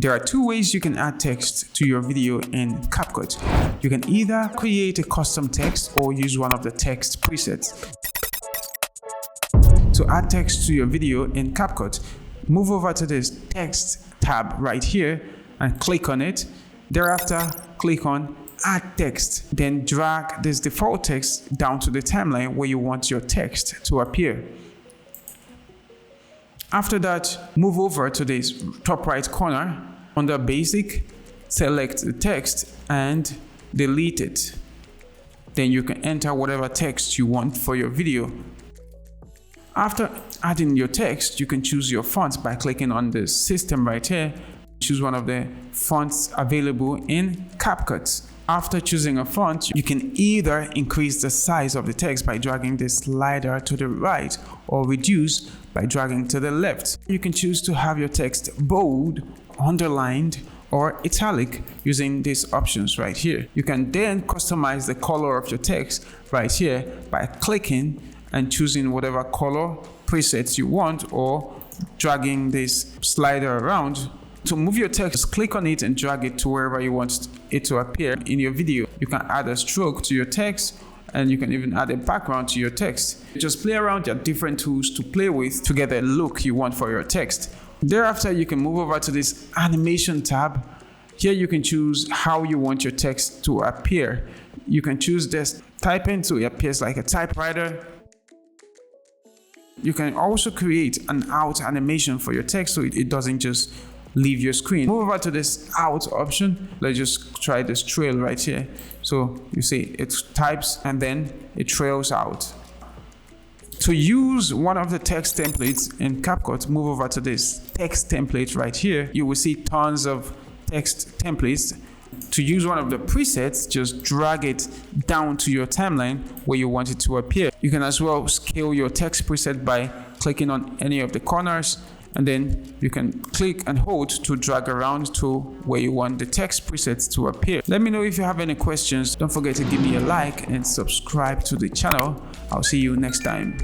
There are two ways you can add text to your video in CapCut. You can either create a custom text or use one of the text presets. To add text to your video in CapCut, move over to this text tab right here and click on it. Thereafter, click on add text. Then drag this default text down to the timeline where you want your text to appear. After that, move over to this top right corner. Under basic, select the text and delete it. Then you can enter whatever text you want for your video. After adding your text, you can choose your font by clicking on the system right here. Choose one of the fonts available in CapCut. After choosing a font, you can either increase the size of the text by dragging the slider to the right or reduce by dragging to the left. You can choose to have your text bold, underlined, or italic using these options right here. You can then customize the color of your text right here by clicking and choosing whatever color presets you want or dragging this slider around. To move your text, click on it and drag it to wherever you want it to appear in your video. You can add a stroke to your text and you can even add a background to your text. Just play around. There are different tools to play with to get the look you want for your text. Thereafter, you can move over to this animation tab. Here you can choose how you want your text to appear. You can choose this typing so it appears like a typewriter. You can also create an out animation for your text so it doesn't just leave your screen. Move over to this out option. Let's just try this trail right here. So you see it types and then it trails out. To use one of the text templates in CapCut, move over to this text template right here. You will see tons of text templates. To use one of the presets, just drag it down to your timeline where you want it to appear. You can as well scale your text preset by clicking on any of the corners, and then you can click and hold to drag around to where you want the text presets to appear. Let me know if you have any questions. Don't forget to give me a like and subscribe to the channel. I'll see you next time.